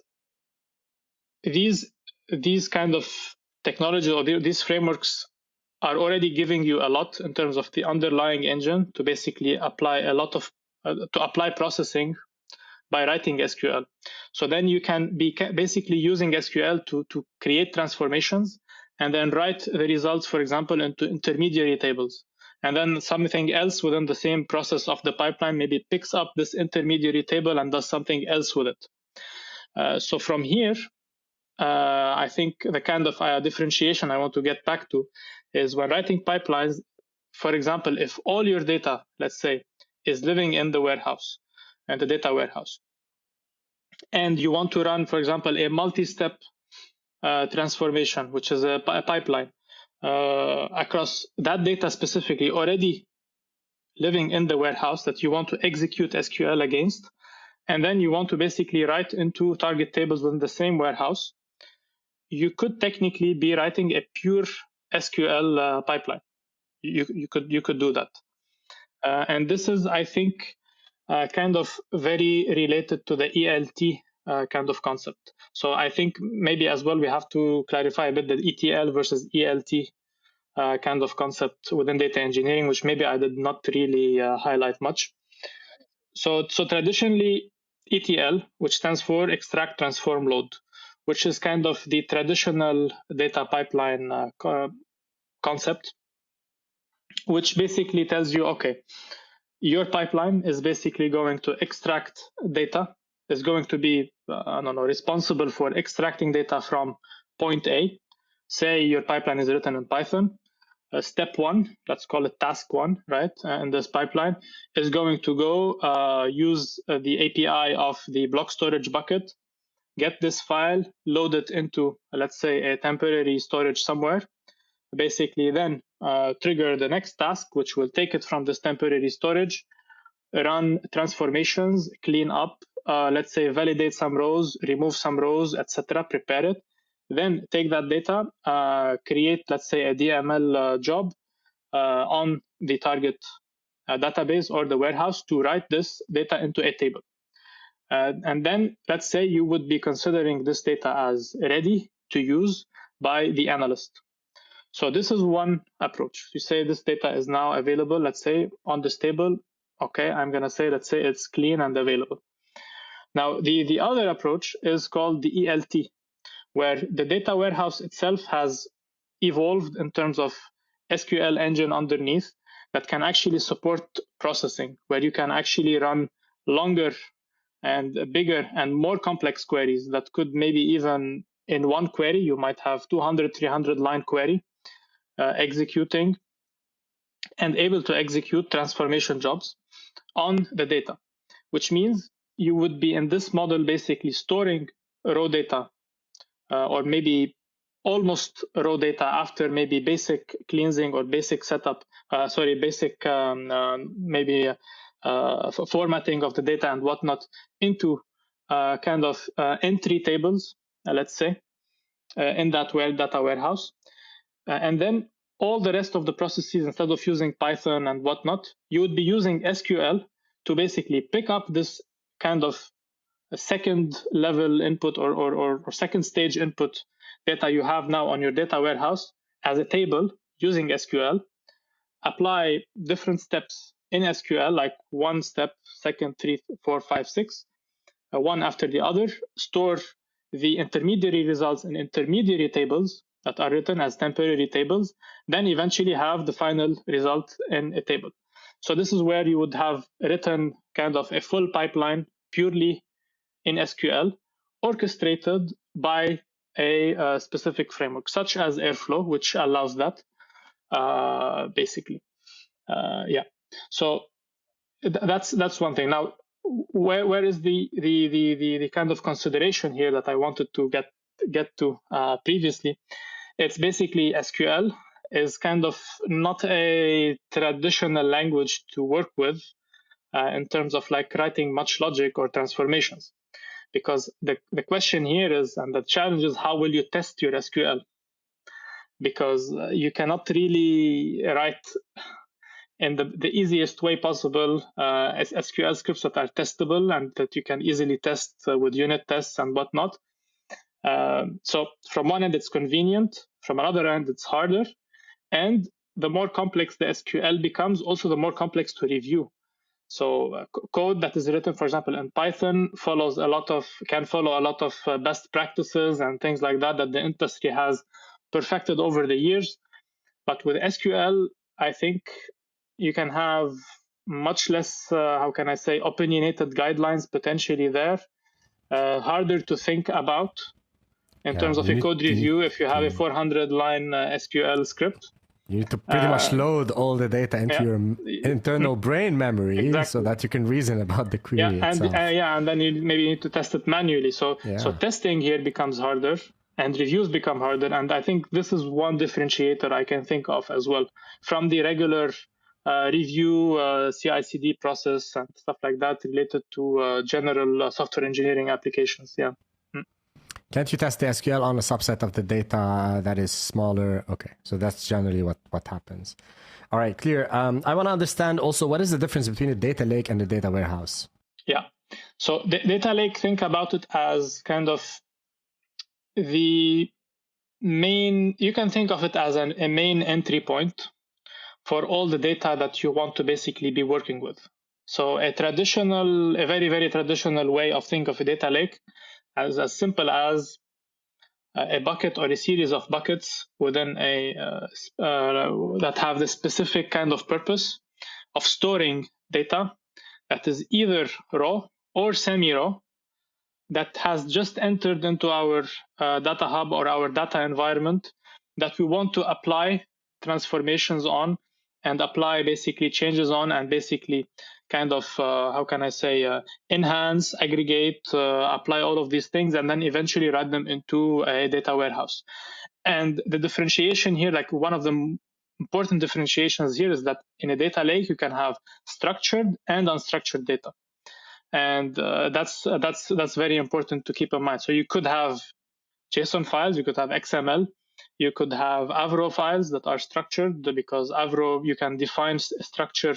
these kind of technology or these frameworks are already giving you a lot in terms of the underlying engine to basically apply a lot of apply processing by writing SQL. So then you can be basically using SQL to create transformations and then write the results, for example, into intermediary tables. And then something else within the same process of the pipeline maybe picks up this intermediary table and does something else with it. So from here, I think the kind of differentiation I want to get back to is when writing pipelines, for example, if all your data, let's say, is living in the warehouse and the data warehouse, and you want to run, for example, a multi-step transformation, which is a pipeline across that data specifically already living in the warehouse that you want to execute SQL against, and then you want to basically write into target tables within the same warehouse, you could technically be writing a pure SQL pipeline. You could do that. And this is, I think, kind of very related to the ELT kind of concept. So I think maybe as well we have to clarify a bit the ETL versus ELT kind of concept within data engineering, which maybe I did not really highlight much. So traditionally, ETL, which stands for extract, transform, load, which is kind of the traditional data pipeline concept, which basically tells you, okay, your pipeline is basically going to extract data, is going to be, responsible for extracting data from point A. Say your pipeline is written in Python. step one, let's call it task one, right, in this pipeline, is going to go use the API of the block storage bucket, get this file, load it into, let's say, a temporary storage somewhere, basically then trigger the next task, which will take it from this temporary storage, run transformations, clean up, let's say validate some rows, remove some rows, etc., prepare it. Then take that data, create, let's say, a DML job on the target database or the warehouse to write this data into a table. And then let's say you would be considering this data as ready to use by the analyst. So this is one approach. You say this data is now available, let's say, on this table. Okay, I'm going to say, let's say it's clean and available. Now, the other approach is called the ELT, where the data warehouse itself has evolved in terms of SQL engine underneath that can actually support processing, where you can actually run longer and bigger and more complex queries that could maybe even in one query, you might have 200, 300 line query executing and able to execute transformation jobs on the data, which means you would be in this model basically storing raw data or maybe almost raw data after maybe basic cleansing or basic setup, basic maybe formatting of the data and whatnot into kind of entry tables, let's say, in that data warehouse. And then all the rest of the processes, instead of using Python and whatnot, you would be using SQL to basically pick up this kind of a second level input or second stage input data you have now on your data warehouse as a table using SQL, apply different steps in SQL, like one step, second, 3, 4, 5, 6, one after the other, store the intermediary results in intermediary tables that are written as temporary tables, then eventually have the final result in a table. So this is where you would have written kind of a full pipeline purely in SQL, orchestrated by a specific framework, such as Airflow, which allows that, basically. Yeah. So that's one thing. Now, where is the kind of consideration here that I wanted to get to previously? It's basically SQL is kind of not a traditional language to work with in terms of like writing much logic or transformations. Because the question here is, and the challenge is, how will you test your SQL? Because you cannot really write in the easiest way possible SQL scripts that are testable and that you can easily test with unit tests and whatnot. So from one end, it's convenient. From another end, it's harder. And the more complex the SQL becomes, also the more complex to review. So code that is written, for example, in Python can follow a lot of best practices and things like that the industry has perfected over the years. But with SQL, I think you can have much less, opinionated guidelines potentially there, harder to think about in terms of a code review if you have a 400-line SQL script. You need to pretty much load all the data into your internal brain memory so that you can reason about the query itself. And then you maybe need to test it manually. So testing here becomes harder and reviews become harder. And I think this is one differentiator I can think of as well from the regular review CI/CD process and stuff like that related to general software engineering applications. Yeah. Can't you test the SQL on a subset of the data that is smaller? Okay, so that's generally what happens. All right, clear. I want to understand also, what is the difference between a data lake and a data warehouse? Yeah, so the data lake, think about it as kind of the main, you can think of it as a main entry point for all the data that you want to basically be working with. So a very, very traditional way of thinking of a data lake as simple as a bucket or a series of buckets within that have the specific kind of purpose of storing data that is either raw or semi-raw that has just entered into our data hub or our data environment that we want to apply transformations on and apply basically changes on and basically kind of, how can I say, enhance, aggregate, apply all of these things, and then eventually write them into a data warehouse. And the differentiation here, like one of the important differentiations here, is that in a data lake, you can have structured and unstructured data. And that's very important to keep in mind. So you could have JSON files, you could have XML, you could have Avro files that are structured, because Avro, you can define structure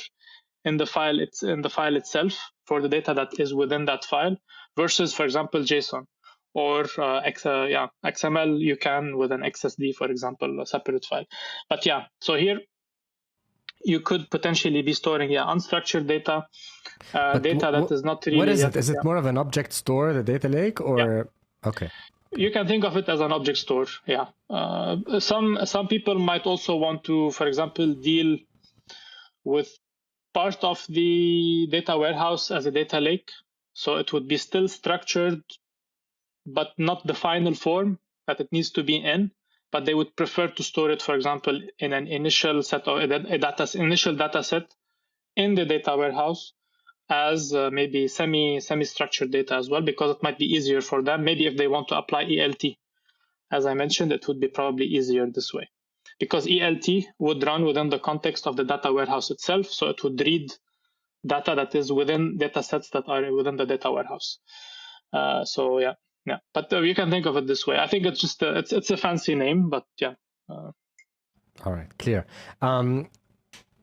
in the file itself for the data that is within that file, versus, for example, JSON or XML, you can with an XSD, for example, a separate file. But yeah, so here you could potentially be storing unstructured data, data that is not really. What is it? Is it more of an object store, the data lake, or okay? You can think of it as an object store. Yeah. Some people might also want to, for example, deal with part of the data warehouse as a data lake. So it would be still structured, but not the final form that it needs to be in. But they would prefer to store it, for example, in an initial set of initial data set in the data warehouse as maybe semi-structured data as well, because it might be easier for them. Maybe if they want to apply ELT, as I mentioned, it would be probably easier this way, because ELT would run within the context of the data warehouse itself. So it would read data that is within data sets that are within the data warehouse. So yeah. But you can think of it this way. I think it's just it's a fancy name, but yeah. All right, clear.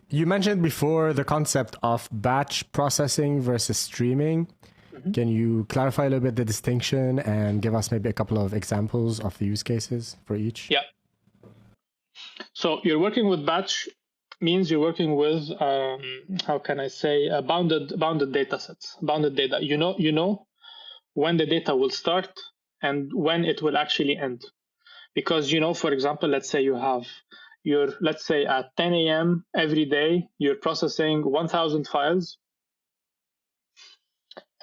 You mentioned before the concept of batch processing versus streaming. Mm-hmm. Can you clarify a little bit the distinction and give us maybe a couple of examples of the use cases for each? Yeah. So you're working with batch means you're working with how can I say bounded data sets, bounded data. You know when the data will start and when it will actually end, because for example, let's say you have let's say at 10 a.m. every day you're processing 1,000 files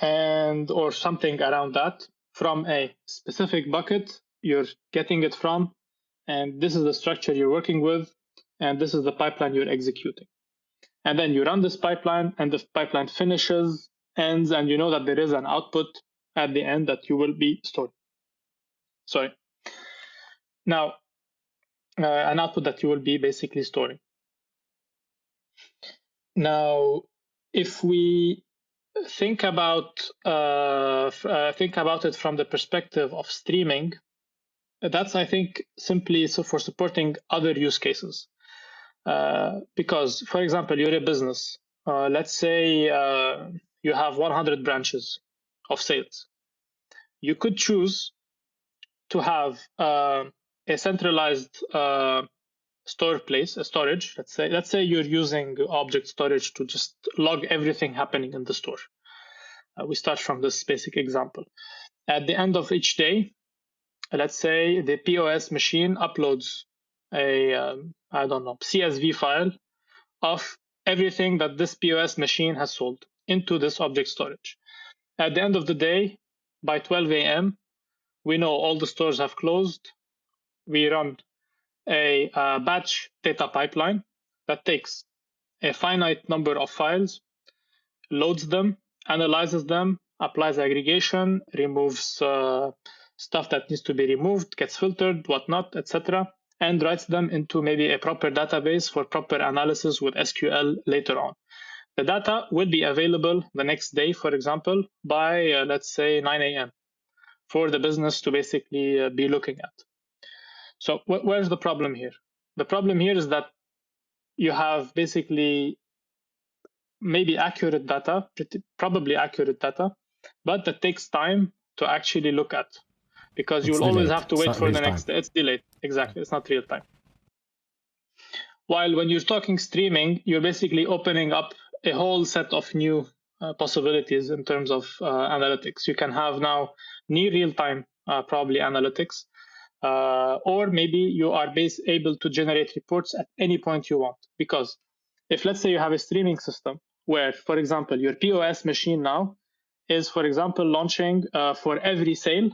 or something around that from a specific bucket you're getting it from, and this is the structure you're working with, and this is the pipeline you're executing. And then you run this pipeline, and the pipeline finishes, ends, and you know that there is an output at the end that you will be storing. Sorry. Now, an output that you will be basically storing. Now, if we think about it from the perspective of streaming, that's, I think, simply for supporting other use cases. Because, for example, you're a business. Let's say you have 100 branches of sales. You could choose to have a centralized storage. Let's say you're using object storage to just log everything happening in the store. We start from this basic example. At the end of each day, let's say the POS machine uploads a CSV file of everything that this POS machine has sold into this object storage. At the end of the day, by 12 a.m., we know all the stores have closed. We run a batch data pipeline that takes a finite number of files, loads them, analyzes them, applies aggregation, removes stuff that needs to be removed, gets filtered, whatnot, etc., and writes them into maybe a proper database for proper analysis with SQL later on. The data will be available the next day, for example, by let's say 9 a.m. for the business to basically be looking at. So where's the problem here? The problem here is that you have basically maybe accurate data, probably accurate data, but that takes time to actually look at, because you'll always have to wait for the next day. It's delayed. Exactly. It's not real time. While when you're talking streaming, you're basically opening up a whole set of new possibilities in terms of analytics. You can have now near real time, probably analytics, or maybe you are able to generate reports at any point you want. Because if, let's say, you have a streaming system where, for example, your POS machine now is, for example, launching for every sale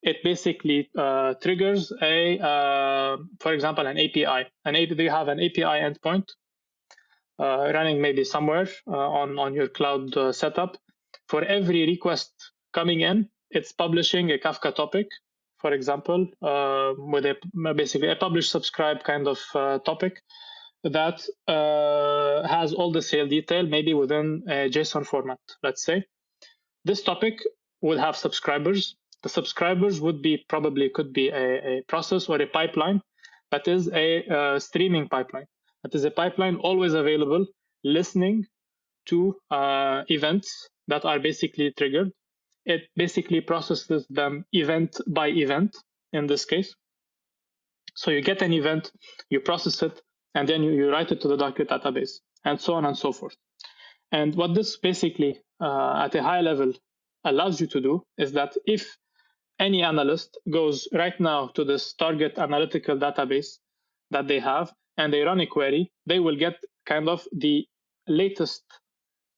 it basically triggers for example, an API. They have an API endpoint running maybe somewhere on your cloud setup. For every request coming in, it's publishing a Kafka topic, for example, with basically a publish subscribe kind of topic that has all the sale detail, maybe within a JSON format, let's say. This topic will have subscribers. The subscribers could be a process or a pipeline that is a streaming pipeline. That is a pipeline always available, listening to events that are basically triggered. It basically processes them event by event in this case. So you get an event, you process it, and then you write it to the Docker database, and so on and so forth. And what this basically, at a high level, allows you to do is that if any analyst goes right now to this target analytical database that they have and they run a query, they will get kind of the latest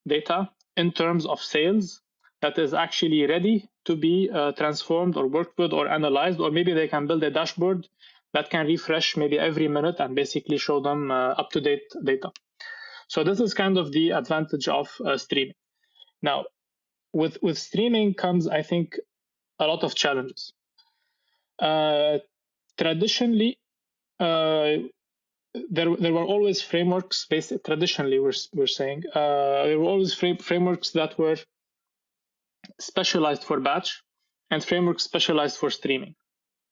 data in terms of sales that is actually ready to be transformed or worked with or analyzed, or maybe they can build a dashboard that can refresh maybe every minute and basically show them up-to-date data. So this is kind of the advantage of streaming. Now, with streaming comes, I think, a lot of challenges. Traditionally, there were always frameworks. Traditionally, we're saying there were always frameworks that were specialized for batch and frameworks specialized for streaming.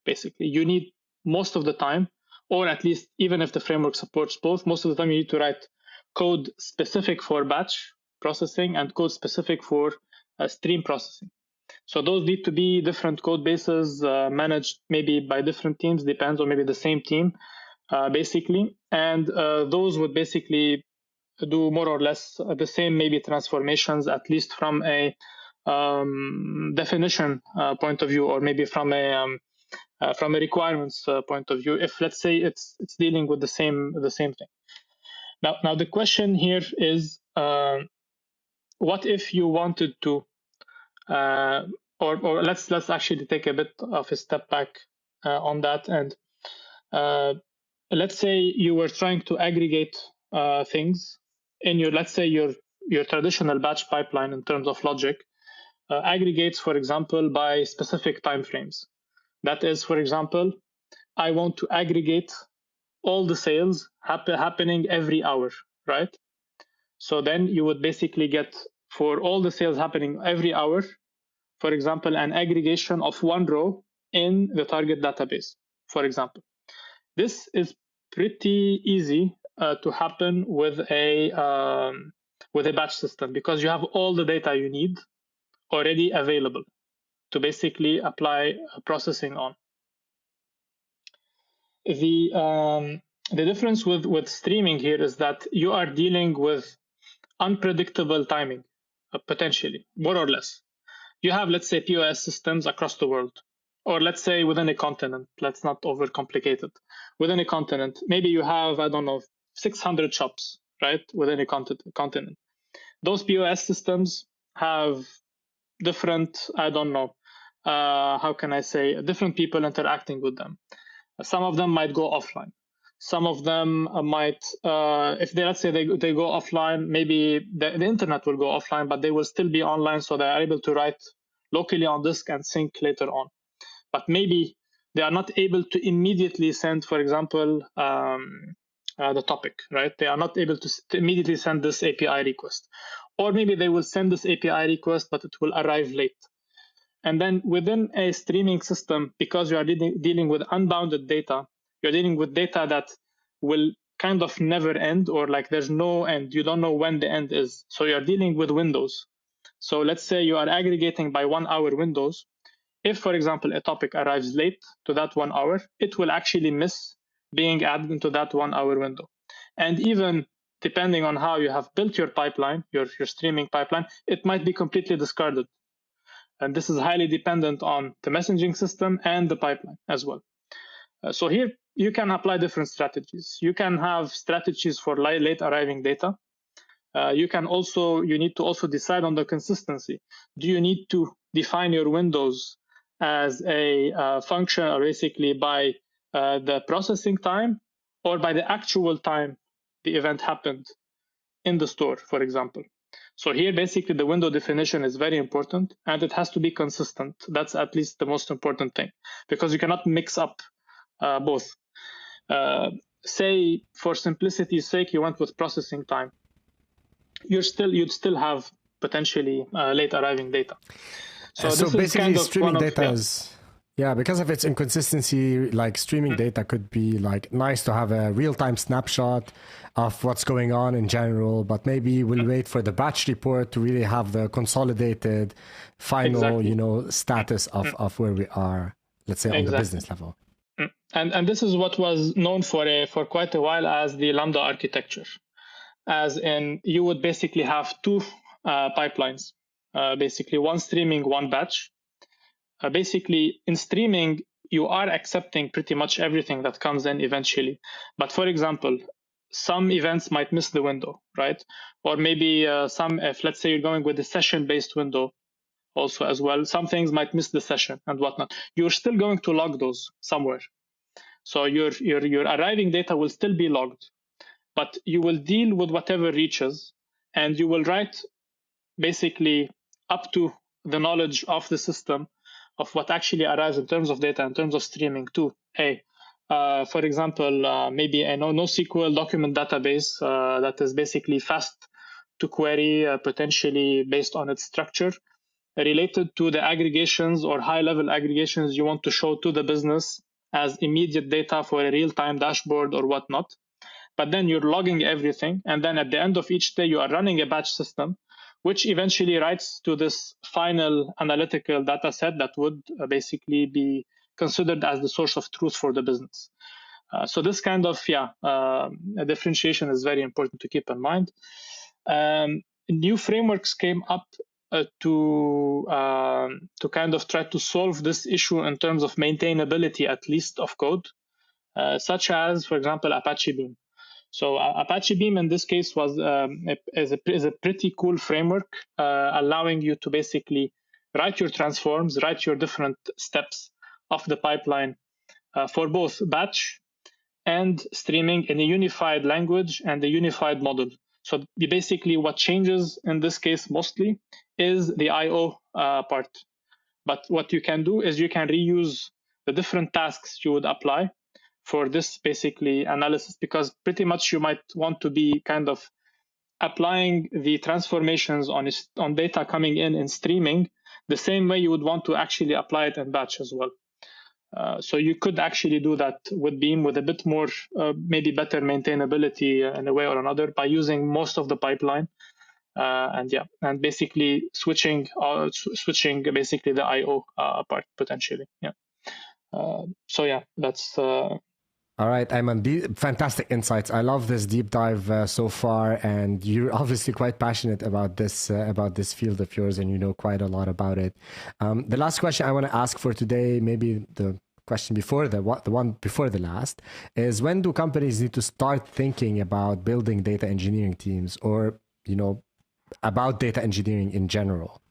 Basically, you need most of the time, or at least even if the framework supports both, most of the time you need to write code specific for batch processing and code specific for stream processing. So those need to be different code bases managed maybe by different teams, depends, or maybe the same team, basically. And those would basically do more or less the same maybe transformations, at least from a definition point of view, or maybe from a requirements point of view. If let's say it's dealing with the same thing. Now the question here is, what if you wanted to, or let's actually take a bit of a step back on that, and let's say you were trying to aggregate things in your, let's say your traditional batch pipeline in terms of logic aggregates, for example, by specific timeframes. That is, for example, I want to aggregate all the sales happening every hour, right? So then you would basically get, for all the sales happening every hour, for example, an aggregation of one row in the target database, for example. This is pretty easy to happen with a batch system, because you have all the data you need already available to basically apply processing on. The difference with streaming here is that you are dealing with unpredictable timing, potentially, more or less. You have, let's say, POS systems across the world, or let's say within a continent. Let's not overcomplicate it. Within a continent, maybe you have, I don't know, 600 shops, right, within a continent. Those POS systems have different, I don't know, how can I say, different people interacting with them. Some of them might go offline. Some of them might, if they, let's say they go offline, maybe the internet will go offline, but they will still be online, so they are able to write locally on disk and sync later on. But maybe they are not able to immediately send, for example, the topic, right? They are not able to immediately send this API request. Or maybe they will send this API request, but it will arrive late. And then within a streaming system, because you are dealing with unbounded data, you're dealing with data that will kind of never end, or like there's no end. You don't know when the end is. So you're dealing with windows. So let's say you are aggregating by 1 hour windows. If, for example, a topic arrives late to that 1 hour, it will actually miss being added into that 1 hour window. And even depending on how you have built your pipeline, your streaming pipeline, it might be completely discarded. And this is highly dependent on the messaging system and the pipeline as well. So here you can apply different strategies. You can have strategies for late arriving data. You need to also decide on the consistency. Do you need to define your windows as a function, or basically by the processing time, or by the actual time the event happened in the store, for example. So here, basically, the window definition is very important, and it has to be consistent. That's at least the most important thing, because you cannot mix up both. Say, for simplicity's sake, you went with processing time. You'd still have potentially late arriving data. So this basically, is kind of streaming one of, data is. Yeah, because of its inconsistency, like streaming data could be like nice to have a real-time snapshot of what's going on in general, but maybe we'll wait for the batch report to really have the consolidated final, exactly. status of where we are, let's say, on the business level. And this is what was known for quite a while as the lambda architecture, as in you would basically have two pipelines, basically one streaming, one batch. Basically, in streaming, you are accepting pretty much everything that comes in eventually. But for example, some events might miss the window, right? Or maybe if let's say you're going with a session-based window also as well, some things might miss the session and whatnot. You're still going to log those somewhere. So your arriving data will still be logged, but you will deal with whatever reaches, and you will write basically up to the knowledge of the system of what actually arrives in terms of data, in terms of streaming to, for example, maybe a NoSQL document database that is basically fast to query, potentially based on its structure, related to the aggregations or high-level aggregations you want to show to the business as immediate data for a real-time dashboard or whatnot. But then you're logging everything, and then at the end of each day, you are running a batch system, which eventually writes to this final analytical data set that would basically be considered as the source of truth for the business. So this kind of differentiation is very important to keep in mind. New frameworks came up to kind of try to solve this issue in terms of maintainability, at least of code, such as, for example, Apache Beam. So Apache Beam in this case is a pretty cool framework, allowing you to basically write your transforms, write your different steps of the pipeline for both batch and streaming in a unified language and a unified model. So basically what changes in this case mostly is the I/O part. But what you can do is you can reuse the different tasks you would apply for this basically analysis, because pretty much you might want to be kind of applying the transformations on data coming in streaming the same way you would want to actually apply it in batch as well. So you could actually do that with Beam with a bit more, maybe better maintainability in a way or another by using most of the pipeline. And basically switching basically the I/O part potentially. That's. All right, Ayman, fantastic insights. I love this deep dive so far, and you're obviously quite passionate about this field of yours, and you know quite a lot about it. The last question I want to ask for today, maybe the question before the one before the last, is when do companies need to start thinking about building data engineering teams, or about data engineering in general?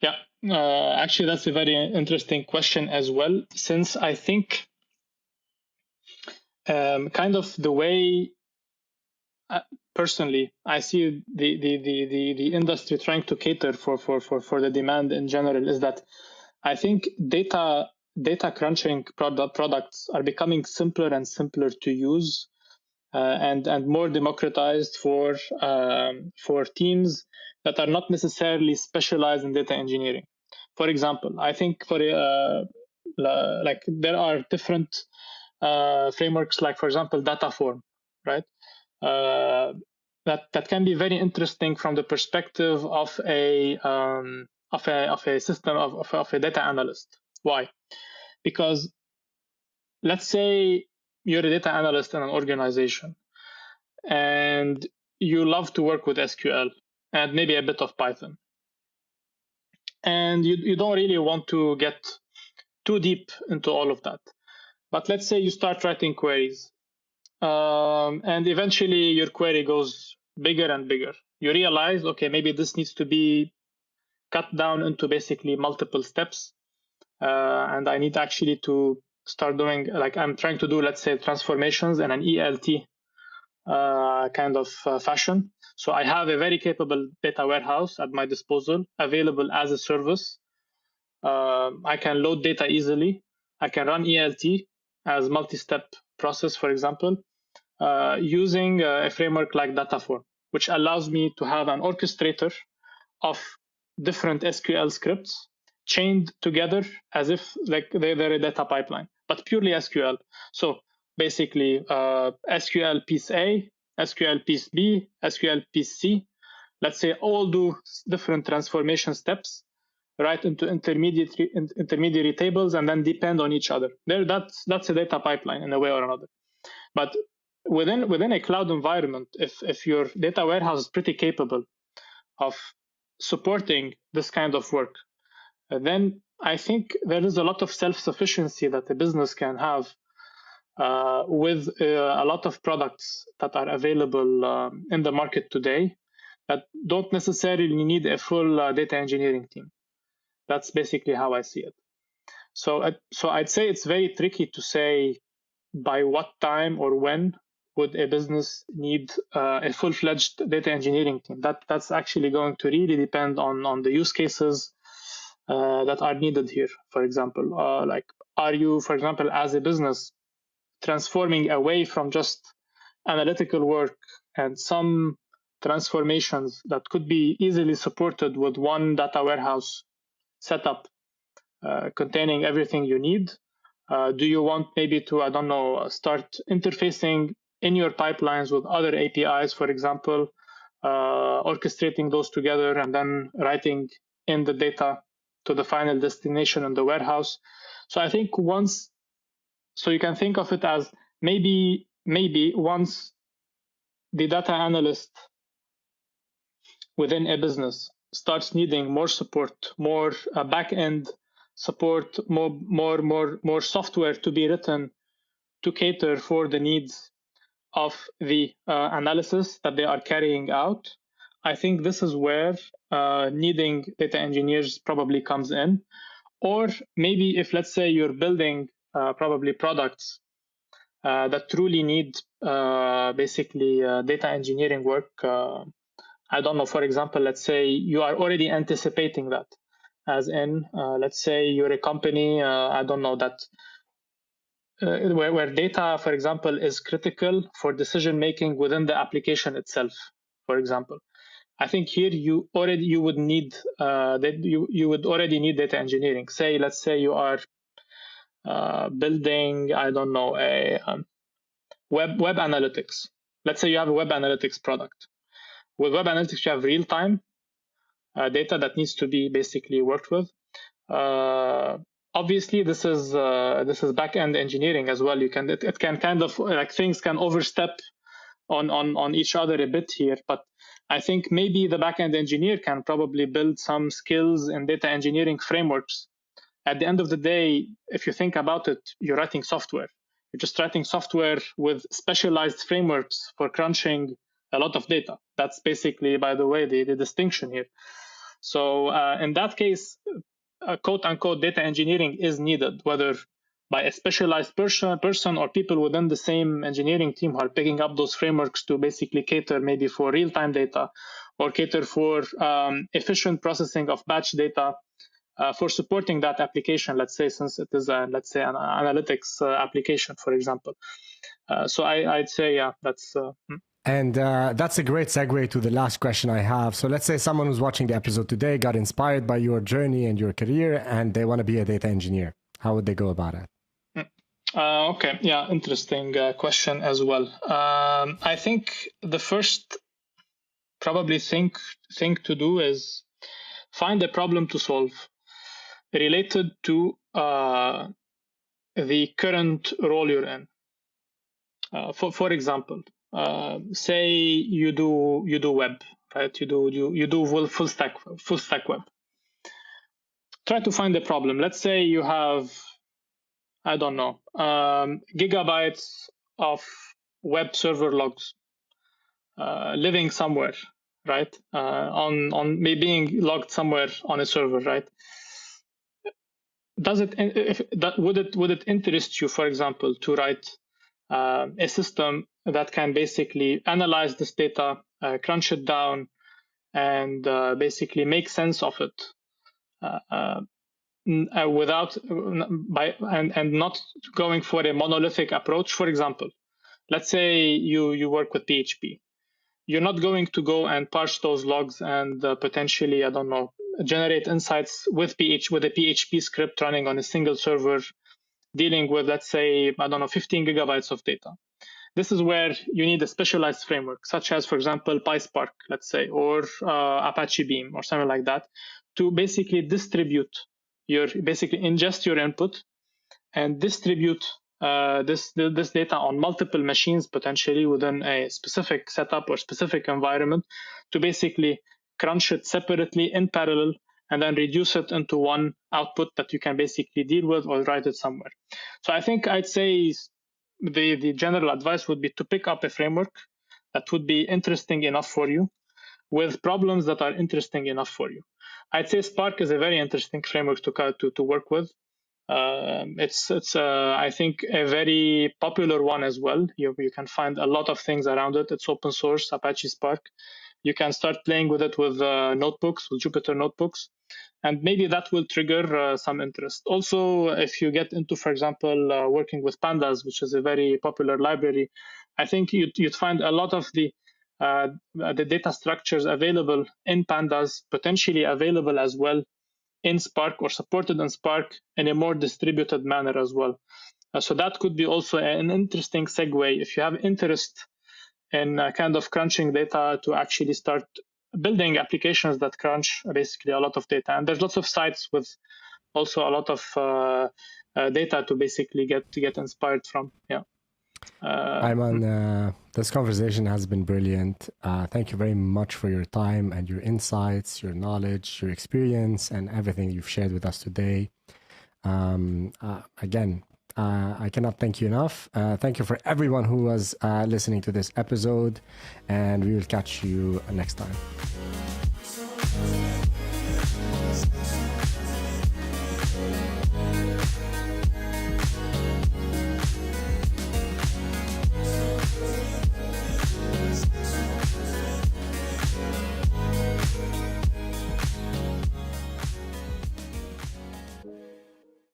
Yeah, actually, that's a very interesting question as well, since I think kind of the way personally I see the industry trying to cater for the demand in general is that I think data crunching products are becoming simpler and simpler to use, and more democratized for teams that are not necessarily specialized in data engineering. For example, I think for like there are different frameworks, like for example Dataform, right? That can be very interesting from the perspective of a system of a data analyst. Why? Because let's say you're a data analyst in an organization and you love to work with SQL and maybe a bit of Python, and you don't really want to get too deep into all of that. But let's say you start writing queries, and eventually your query goes bigger and bigger. You realize, okay, maybe this needs to be cut down into basically multiple steps. and I need actually to start doing, like I'm trying to do, let's say, transformations in an ELT kind of fashion. So I have a very capable data warehouse at my disposal, available as a service. I can load data easily. I can run ELT as multi-step process, for example, using a framework like Dataform, which allows me to have an orchestrator of different SQL scripts chained together as if like they're a data pipeline, but purely SQL. So basically, SQL piece A, SQL piece B, SQL piece C. Let's say all do different transformation steps right into intermediary tables and then depend on each other. That's a data pipeline in a way or another. But within a cloud environment, if your data warehouse is pretty capable of supporting this kind of work, then I think there is a lot of self-sufficiency that a business can have with a lot of products that are available in the market today that don't necessarily need a full data engineering team. That's basically how I see it. So I'd say it's very tricky to say by what time or when would a business need a full-fledged data engineering team. That's actually going to really depend on the use cases that are needed here. For example, like, are you, for example, as a business, transforming away from just analytical work and some transformations that could be easily supported with one data warehouse setup containing everything you need? Do you want maybe to, I don't know, start interfacing in your pipelines with other APIs, for example, orchestrating those together and then writing in the data to the final destination in the warehouse? So I think so you can think of it as maybe once the data analyst within a business starts needing more support, more back-end support, more software to be written to cater for the needs of the analysis that they are carrying out. I think this is where needing data engineers probably comes in. Or maybe if, let's say, you're building probably products that truly need basically data engineering work. I don't know, for example, let's say you are already anticipating that, as in, let's say you're a company, I don't know, that where data, for example, is critical for decision making within the application itself, for example. I think here you would need that you would already need data engineering. Say, let's say you are building, I don't know, a web analytics. Let's say you have a web analytics product. With web analytics, you have real time data that needs to be basically worked with. Obviously, this is back-end engineering as well. It can kind of, like, things can overstep on each other a bit here, but I think maybe the back-end engineer can probably build some skills in data engineering frameworks. At the end of the day, if you think about it, you're writing software. You're just writing software with specialized frameworks for crunching a lot of data. That's basically, by the way, the distinction here. So in that case, quote unquote data engineering is needed, whether by a specialized person or people within the same engineering team who are picking up those frameworks to basically cater maybe for real-time data or cater for efficient processing of batch data for supporting that application, let's say, since it is let's say an analytics application, for example. So I'd say, yeah, that's And that's a great segue to the last question I have. So let's say someone who's watching the episode today got inspired by your journey and your career, and they want to be a data engineer. How would they go about it? Okay, yeah, interesting question as well. I think the first probably thing to do is find a problem to solve related to the current role you're in. For example, say you do web, right? You do full stack web. Try to find a problem. Let's say you have, I don't know, gigabytes of web server logs living somewhere, right? On being logged somewhere on a server, right? would it interest you, for example, to write a system that can basically analyze this data, crunch it down, and basically make sense of it without and not going for a monolithic approach? For example, let's say you work with PHP. You're not going to go and parse those logs and potentially, I don't know, generate insights with a PHP script running on a single server, dealing with, let's say, I don't know, 15 gigabytes of data. This is where you need a specialized framework, such as, for example, PySpark, let's say, or Apache Beam or something like that, to basically basically ingest your input and distribute this data on multiple machines, potentially within a specific setup or specific environment, to basically crunch it separately in parallel and then reduce it into one output that you can basically deal with or write it somewhere. So I think I'd say the general advice would be to pick up a framework that would be interesting enough for you, with problems that are interesting enough for you. I'd say Spark is a very interesting framework to work with. It's I think a very popular one as well. You can find a lot of things around it. It's open source, Apache Spark. You can start playing with it with notebooks, with Jupyter notebooks, and maybe that will trigger some interest. Also, if you get into, for example, working with pandas, which is a very popular library, I think you'd find a lot of the data structures available in pandas, potentially available as well in Spark or supported in Spark in a more distributed manner as well. So that could be also an interesting segue if you have interest in kind of crunching data, to actually start building applications that crunch basically a lot of data. And there's lots of sites with also a lot of data to basically get inspired from. Yeah. Ayman, this conversation has been brilliant. Thank you very much for your time and your insights, your knowledge, your experience, and everything you've shared with us today. Again, I cannot thank you enough. Thank you for everyone who was listening to this episode, and we will catch you next time.